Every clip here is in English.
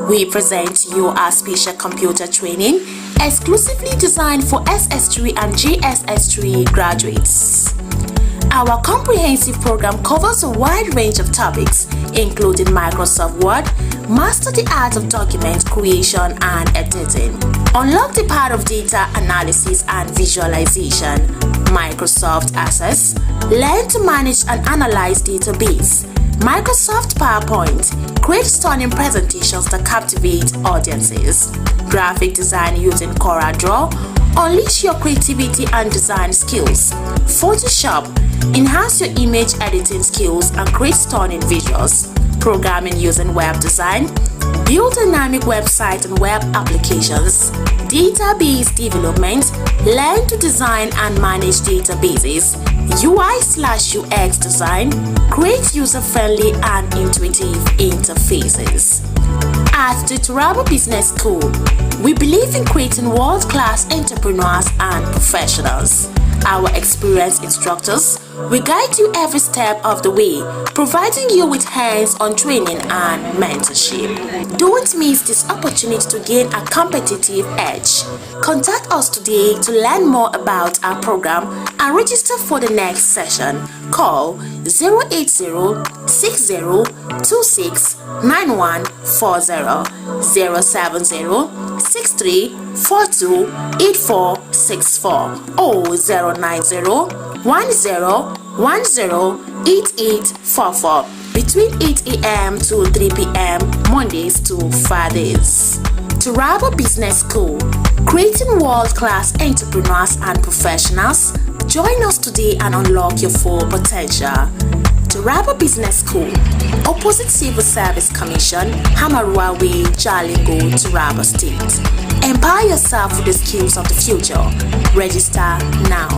we present to you our special computer training exclusively designed for SS3 and JSS3 graduates. Our comprehensive program covers a wide range of topics, including Microsoft Word, master the art of document creation and editing, unlock the power of data analysis and visualization, Microsoft Access, learn to manage and analyze database, Microsoft PowerPoint, create stunning presentations that captivate audiences, graphic design using CorelDRAW, unleash your creativity and design skills, Photoshop, enhance your image editing skills and create stunning visuals, programming using web design, build dynamic website and web applications, database development, learn to design and manage databases, UI/UX design, create user-friendly and intuitive interfaces. At the Turabo Business School, we believe in creating world-class entrepreneurs and professionals. Our experienced instructors will guide you every step of the way, providing you with hands-on training and mentorship. Don't miss this opportunity to gain a competitive edge. Contact us today to learn more about our program and register for the next session. Call 080-6026-9140, 070-6342-8464 or 090-1010-8844 between 8 a.m. to 3 p.m. Mondays to Fridays. Turabo Business School, creating world-class entrepreneurs and professionals. Join us today and unlock your full potential. Turabo Business School, opposite Civil Service Commission, Hamarua Way, Jalingo, Turabo State. Empower yourself with the skills of the future. Register now.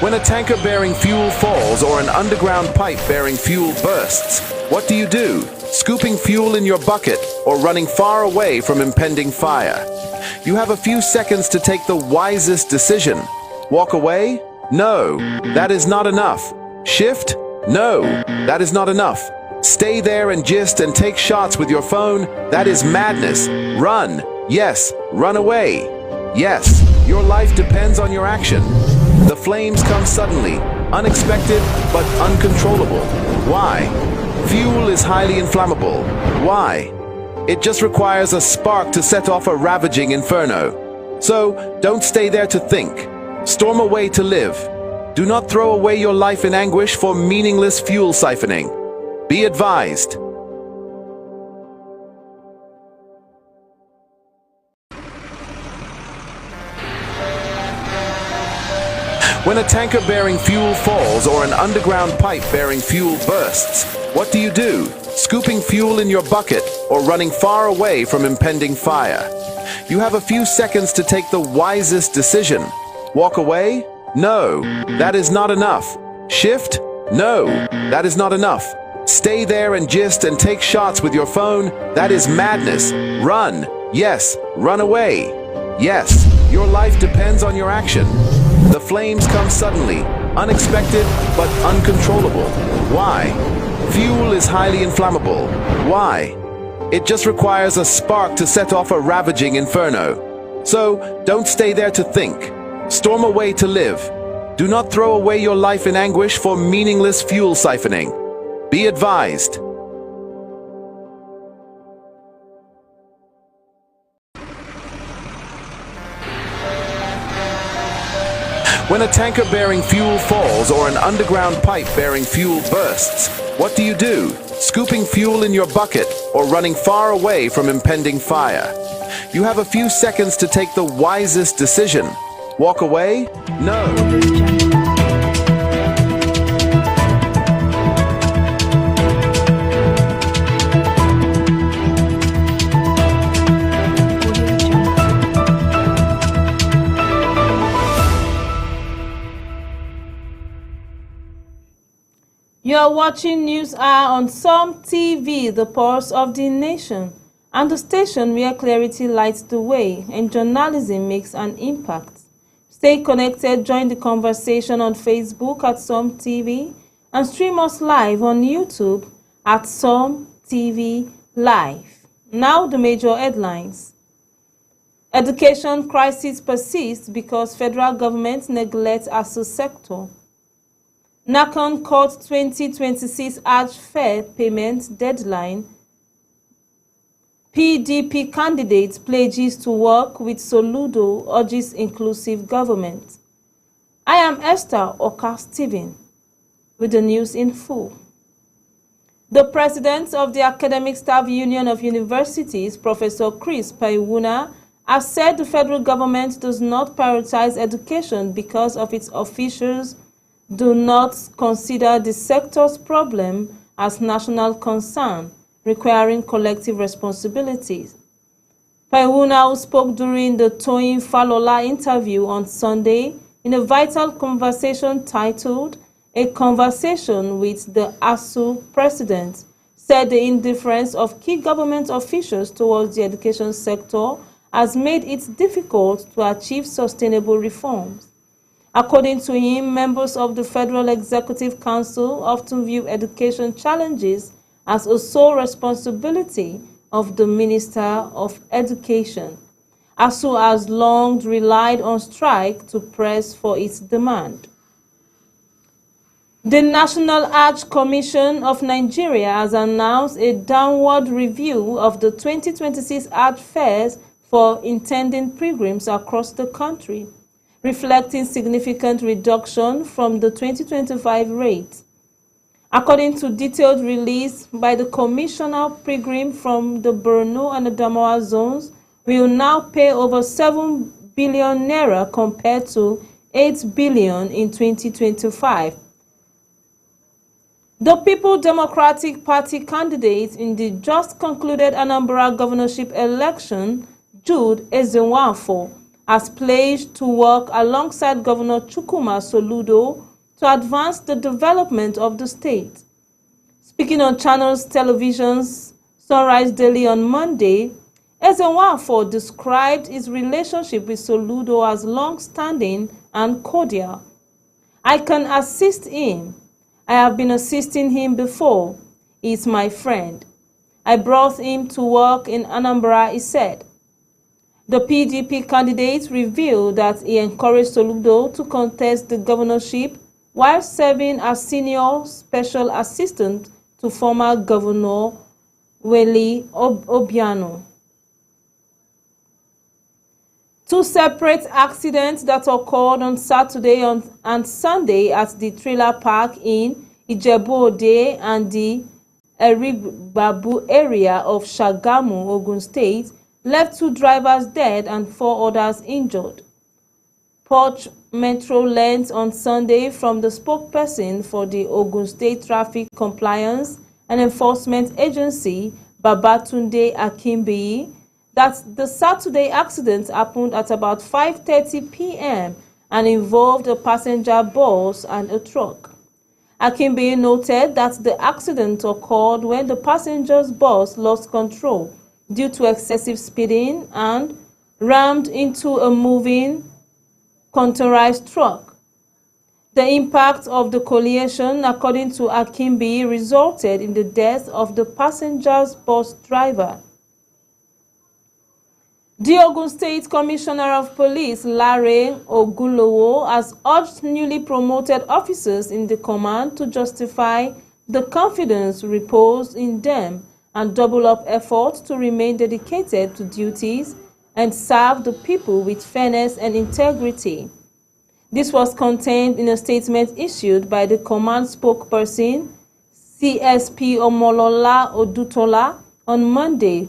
When a tanker bearing fuel falls or an underground pipe bearing fuel bursts, what do? Scooping fuel in your bucket or running far away from impending fire? You have a few seconds to take the wisest decision. Walk away? No, that is not enough. Shift? No, that is not enough. Stay there and gist and take shots with your phone? That is madness. Run. Yes, run away. Yes, your life depends on your action. The flames come suddenly, unexpected but uncontrollable. Why? Fuel is highly inflammable. Why? It just requires a spark to set off a ravaging inferno. So, don't stay there to think. Storm away to live. Do not throw away your life in anguish for meaningless fuel siphoning. Be advised. When a tanker bearing fuel falls or an underground pipe bearing fuel bursts, what do? Scooping fuel in your bucket or running far away from impending fire? You have a few seconds to take the wisest decision. Walk away? No, that is not enough. Shift? No, that is not enough. Stay there and gist and take shots with your phone? That is madness. Run. Yes, run away. Yes, your life depends on your action. The flames come suddenly, unexpected but uncontrollable. Why? Fuel is highly inflammable. Why? It just requires a spark to set off a ravaging inferno. So, don't stay there to think. Storm away to live. Do not throw away your life in anguish for meaningless fuel siphoning. Be advised. When a tanker bearing fuel falls or an underground pipe bearing fuel bursts, what do you do? Scooping fuel in your bucket or running far away from impending fire? You have a few seconds to take the wisest decision. Walk away? No. You are watching News Hour on Som TV, the pulse of the nation, and the station where clarity lights the way and journalism makes an impact. Stay connected, join the conversation on Facebook at Som TV, and stream us live on YouTube at Som TV Live. Now the major headlines. Education crisis persists because federal government neglects ASU sector. NACON Court 2026 Hajj fare payment deadline. PDP candidate pledges to work with Soludo, urges inclusive government. I am Esther Oka-Steven with the news in full. The president of the Academic Staff Union of Universities, Professor Chris Paiwuna, has said the federal government does not prioritize education because of its officials do not consider the sector's problem as national concern, requiring collective responsibilities. Paiwuna, who spoke during the Toyin Falola interview on Sunday in a vital conversation titled A Conversation with the ASU President, said the indifference of key government officials towards the education sector has made it difficult to achieve sustainable reforms. According to him, members of the Federal Executive Council often view education challenges as a sole responsibility of the Minister of Education. ASU has long relied on strike to press for its demand. The National Hajj Commission of Nigeria has announced a downward review of the 2026 Hajj fares for intending pilgrims across the country, reflecting significant reduction from the 2025 rate. According to detailed release by the Commissioner, pilgrims from the Borno and Adamawa zones will now pay over 7 billion naira compared to 8 billion in 2025. The People Democratic Party candidate in the just concluded Anambra governorship election, Jude Ezenwafo, has pledged to work alongside Governor Chukwuma Soludo to advance the development of the state. Speaking on Channels Television's Sunrise Daily on Monday, Ezenwafo described his relationship with Soludo as long-standing and cordial. I can assist him. I have been assisting him before. He is my friend. I brought him to work in Anambra, he said. The PDP candidate revealed that he encouraged Soludo to contest the governorship while serving as senior special assistant to former Governor Weli Obiano. Two separate accidents that occurred on Saturday and Sunday at the trailer park in Ijebu-Ode and the Erigbabu area of Shagamu, Ogun State, left 2 drivers dead and 4 others injured. Punch Metro learned on Sunday from the spokesperson for the Ogun State Traffic Compliance and Enforcement Agency, Babatunde Akimbiyi, that the Saturday accident happened at about 5:30 p.m. and involved a passenger bus and a truck. Akimbiyi noted that the accident occurred when the passenger's bus lost control due to excessive speeding and rammed into a moving containerized truck. The impact of the collision, according to Akimbiyi, resulted in the death of the passenger's bus driver. The Ogun State Commissioner of Police, Lare Ogunlowo, has urged newly promoted officers in the command to justify the confidence reposed in them and double up efforts to remain dedicated to duties and serve the people with fairness and integrity. This was contained in a statement issued by the command spokesperson, CSP Omolola Odutola, on Monday.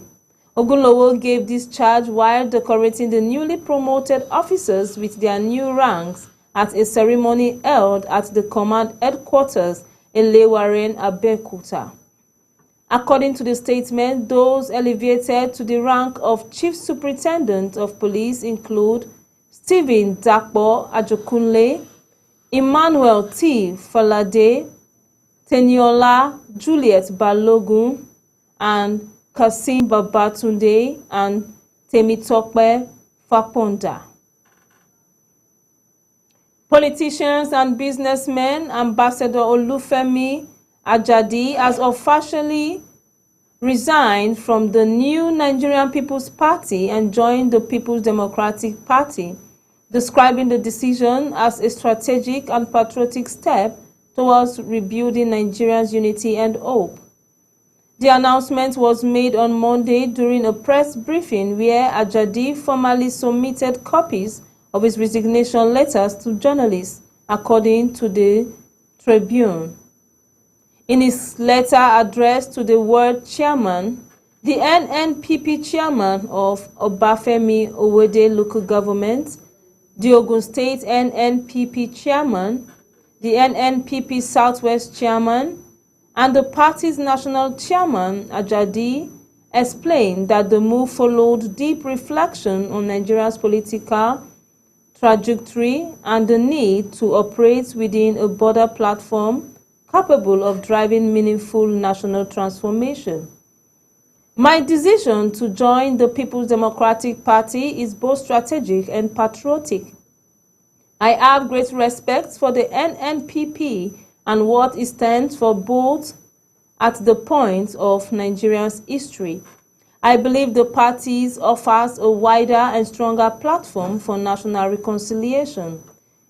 Ogunlowo gave this charge while decorating the newly promoted officers with their new ranks at a ceremony held at the command headquarters Elewaren, Abeokuta. According to the statement, those elevated to the rank of Chief Superintendent of Police include Stephen Dakpo Ajokunle, Emmanuel T. Falade, Teniola Juliet Balogun, and Kasim Babatunde and Temitope Faponda. Politicians and businessmen, Ambassador Olufemi Ajadi has officially resigned from the new Nigerian People's Party and joined the People's Democratic Party, describing the decision as a strategic and patriotic step towards rebuilding Nigeria's unity and hope. The announcement was made on Monday during a press briefing where Ajadi formally submitted copies of his resignation letters to journalists, according to the Tribune. In his letter addressed to the world chairman, the NNPP chairman of Obafemi Owode local government, the Ogun State NNPP chairman, the NNPP Southwest chairman, and the party's national chairman, Ajadi, explained that the move followed deep reflection on Nigeria's political trajectory and the need to operate within a broader platform capable of driving meaningful national transformation. My decision to join the People's Democratic Party is both strategic and patriotic. I have great respect for the NNPP and what it stands for both at the point of Nigeria's history. I believe the party offers a wider and stronger platform for national reconciliation,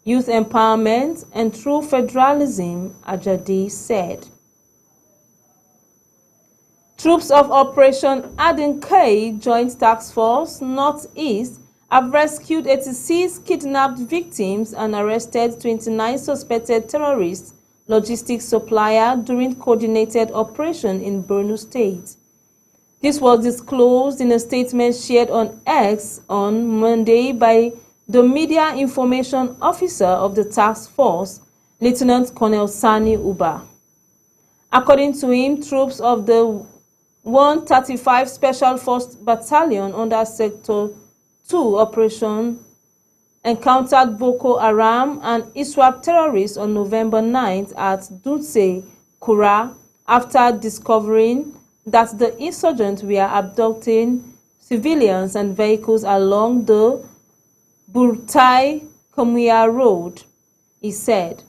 youth empowerment, and true federalism, Ajadi said. Troops of Operation Adenkai Joint Task Force Northeast have rescued 86 kidnapped victims and arrested 29 suspected terrorists logistics supplier during coordinated operation in Borno State. This was disclosed in a statement shared on X on Monday by the Media Information Officer of the task force, Lieutenant Colonel Sani Uba. According to him, troops of the 135 Special Force Battalion under Sector 2 Operation encountered Boko Haram and ISWAP terrorists on November 9th at Dutse, Kura, after discovering that the insurgents were abducting civilians and vehicles along the Burtai-Kamuya Road, he said.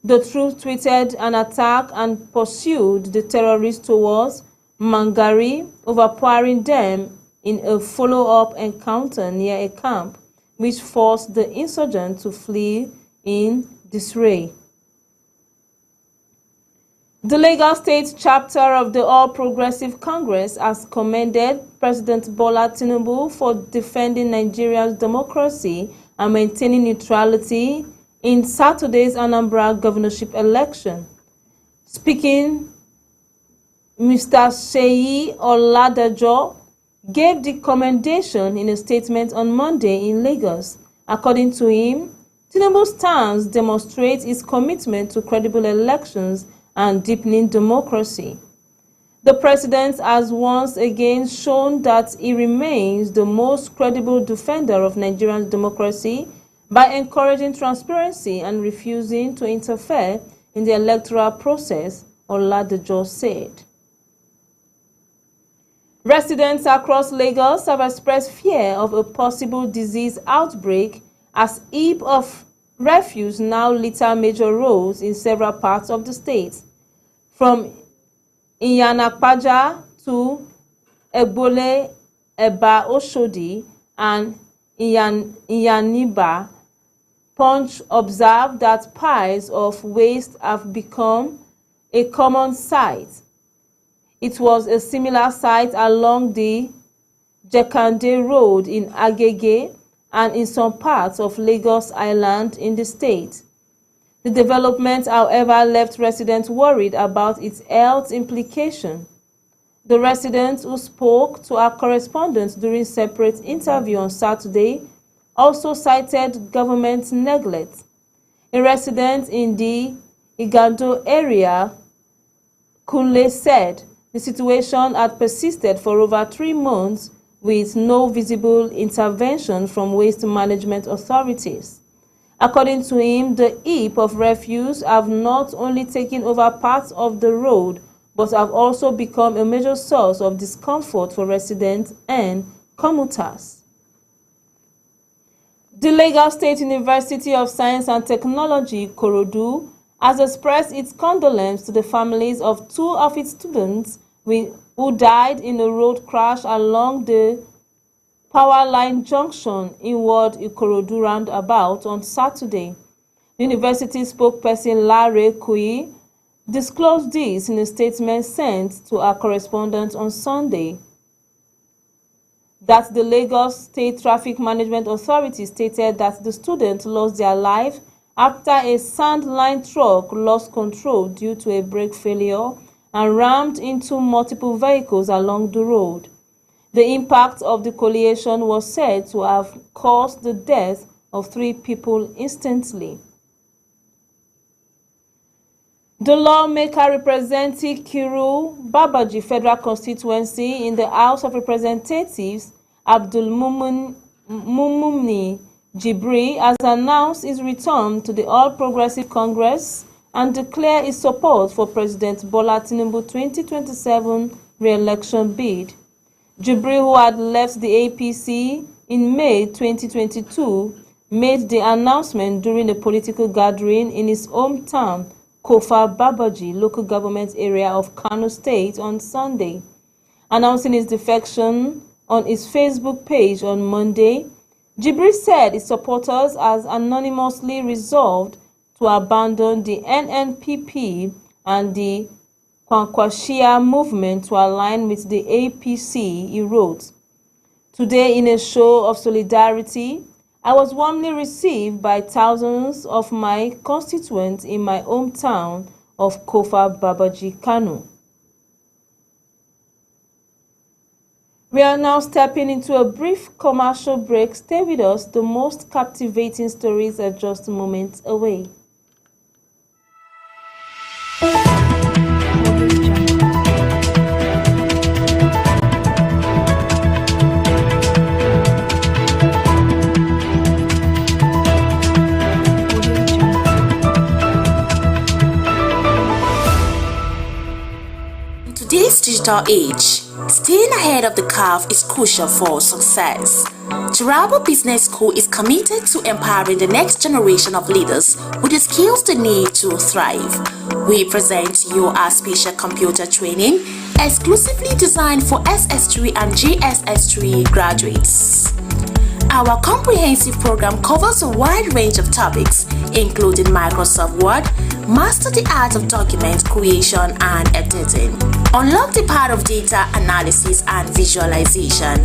The troops tweeted an attack and pursued the terrorists towards Mangari, overpowering them in a follow-up encounter near a camp, which forced the insurgents to flee in disarray. The Lagos State chapter of the All Progressive Congress has commended President Bola Tinubu for defending Nigeria's democracy and maintaining neutrality in Saturday's Anambra governorship election. Speaking, Mr. Seyi Oladejo gave the commendation in a statement on Monday in Lagos. According to him, Tinubu's stance demonstrates his commitment to credible elections and deepening democracy. The president has once again shown that he remains the most credible defender of Nigerian democracy by encouraging transparency and refusing to interfere in the electoral process, Oladejo said. Residents across Lagos have expressed fear of a possible disease outbreak as heaps of refuse now litter major roads in several parts of the state. From Iyanakpaja to Egbole, Eba Oshodi, and Iyaniba. Punch observed that piles of waste have become a common sight. It was a similar sight along the Jakande Road in Agege and in some parts of Lagos Island in the state. The development, however, left residents worried about its health implications. The resident who spoke to our correspondent during a separate interview on Saturday also cited government neglect. A resident in the Igando area, Kunle, said the situation had persisted for over 3 months with no visible intervention from waste management authorities. According to him, the heap of refuse have not only taken over parts of the road, but have also become a major source of discomfort for residents and commuters. The Lagos State University of Science and Technology, Ikorodu, has expressed its condolences to the families of 2 of its students who died in a road crash along the Power Line Junction in Ward Ikorodu roundabout on Saturday. The university spokesperson Lare Kui disclosed this in a statement sent to our correspondent on Sunday. That the Lagos State Traffic Management Authority stated that the students lost their life after a sand-line truck lost control due to a brake failure and rammed into multiple vehicles along the road. The impact of the collision was said to have caused the death of 3 people instantly. The lawmaker representing Kiru Babaji Federal Constituency in the House of Representatives, Abdul Mumuni Jibri, has announced his return to the All Progressive Congress and declared his support for President Bola Tinubu 2027 re-election bid. Jibri, who had left the APC in May 2022, made the announcement during a political gathering in his hometown, Kofa Babaji local government area of Kano State on Sunday. Announcing his defection on his Facebook page on Monday, Jibri said his supporters has anonymously resolved to abandon the NNPP and the Kwankwashia movement to align with the APC, he wrote. Today, in a show of solidarity, I was warmly received by thousands of my constituents in my hometown of Kofa Babaji, Kano. We are now stepping into a brief commercial break. Stay with us. The most captivating stories are just moments away. In today's digital age, staying ahead of the curve is crucial for success. Turabo Business School is committed to empowering the next generation of leaders with the skills they need to thrive. We present you our special computer training exclusively designed for SS3 and JSS3 graduates. Our comprehensive program covers a wide range of topics, including Microsoft Word, master the art of document creation and editing, unlock the power of data analysis and visualization,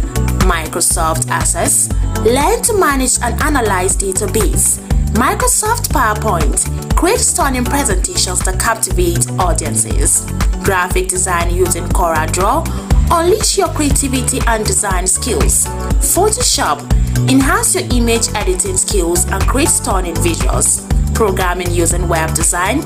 Microsoft Access, learn to manage and analyze database, Microsoft PowerPoint, create stunning presentations that captivate audiences, graphic design using CorelDRAW, unleash your creativity and design skills, Photoshop, enhance your image editing skills and create stunning visuals, programming using web design,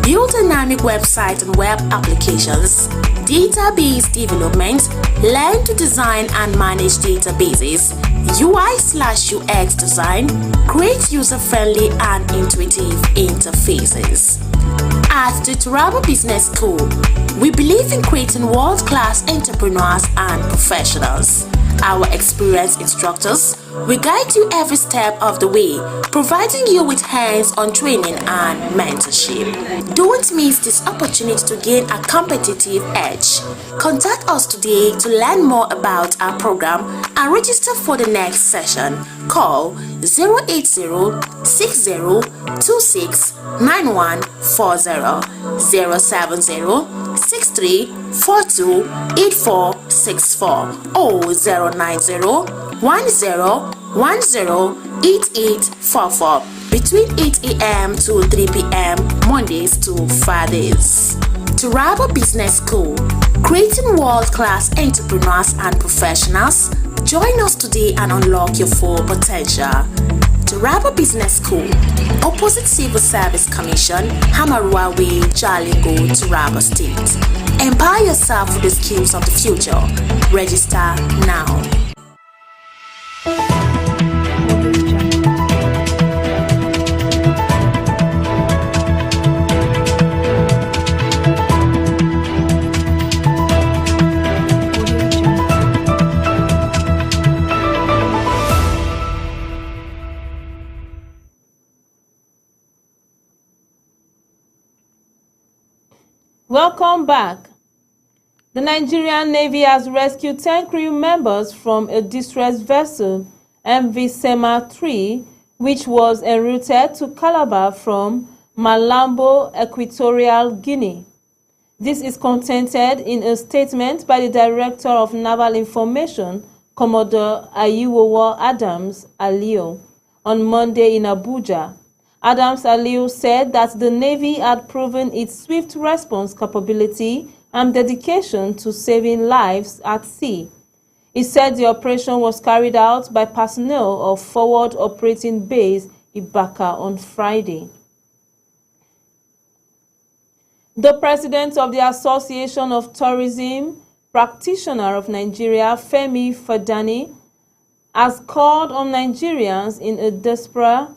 build dynamic websites and web applications, database development, learn to design and manage databases, UI/UX design, create user-friendly and intuitive interfaces. At the Turabo Business School, we believe in creating world-class entrepreneurs and professionals. Our experienced instructors will guide you every step of the way, providing you with hands-on training and mentorship. Don't miss this opportunity to gain a competitive edge. Contact us today to learn more about our program and register for the next session. Call 080-6026-9140, 070-6342-8464, or 090-1010-8844 between 8 a.m. to 3 p.m. Mondays to Fridays. Turabo Business School, creating world-class entrepreneurs and professionals. Join us today and unlock your full potential. Turabo Business School, opposite Civil Service Commission, Hamarua Way, Jalingo, Turabo State. Empower yourself with the skills of the future. Register now. Welcome back. The Nigerian Navy has rescued 10 crew members from a distressed vessel, MV Sema 3, which was en route to Calabar from Malambo, Equatorial Guinea. This is contained in a statement by the Director of Naval Information, Commodore Ayiwowo Adams Aliyu, on Monday in Abuja. Adams Aliyu said that the Navy had proven its swift response capability and dedication to saving lives at sea. He said the operation was carried out by personnel of Forward Operating Base Ibaka on Friday. The president of the Association of Tourism Practitioners of Nigeria, Femi Fadani, has called on Nigerians in a diaspora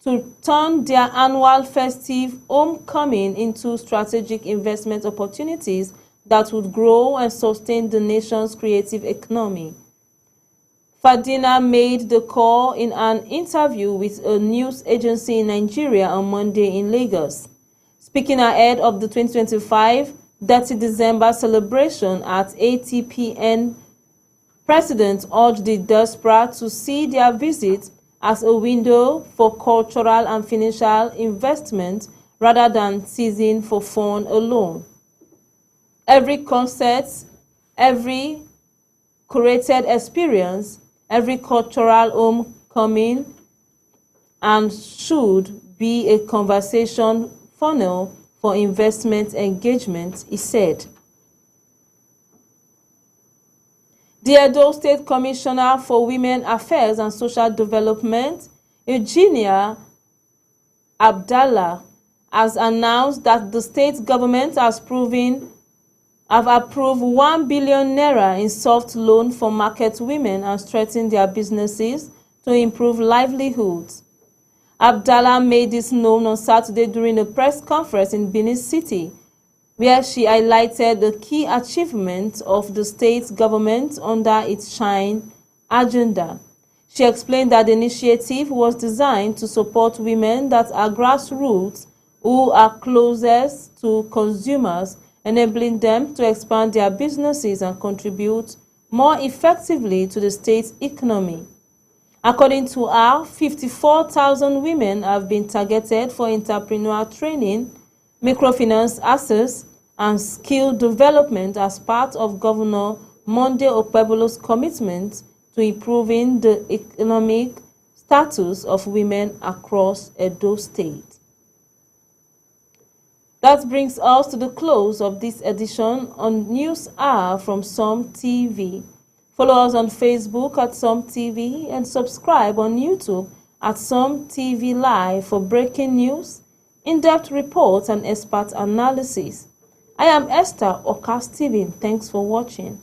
to turn their annual festive homecoming into strategic investment opportunities that would grow and sustain the nation's creative economy. Fadina made the call in an interview with a news agency in Nigeria on Monday in Lagos. Speaking ahead of the 2025 30 December celebration at ATPN, President urged the diaspora to see their visit as a window for cultural and financial investment rather than seizing for fun alone. Every concert, every curated experience, every cultural homecoming and should be a conversation funnel for investment engagement, he said. The Edo State Commissioner for Women Affairs and Social Development, Eugenia Abdallah, has announced that the state government have approved 1 billion naira in soft loan for market women and strengthen their businesses to improve livelihoods. Abdallah made this known on Saturday during a press conference in Benin City, where she highlighted the key achievements of the state government under its Shine agenda. She explained that the initiative was designed to support women that are grassroots who are closest to consumers, enabling them to expand their businesses and contribute more effectively to the state's economy. According to her, 54,000 women have been targeted for entrepreneurial training, microfinance access, and skill development as part of Governor Monday Okpebholo's commitment to improving the economic status of women across Edo State. That brings us to the close of this edition on News Hour from Som TV. Follow us on Facebook at Som TV and subscribe on YouTube at Som TV Live for breaking news, in-depth reports, and expert analysis. I am Esther Oka Steven. Thanks for watching.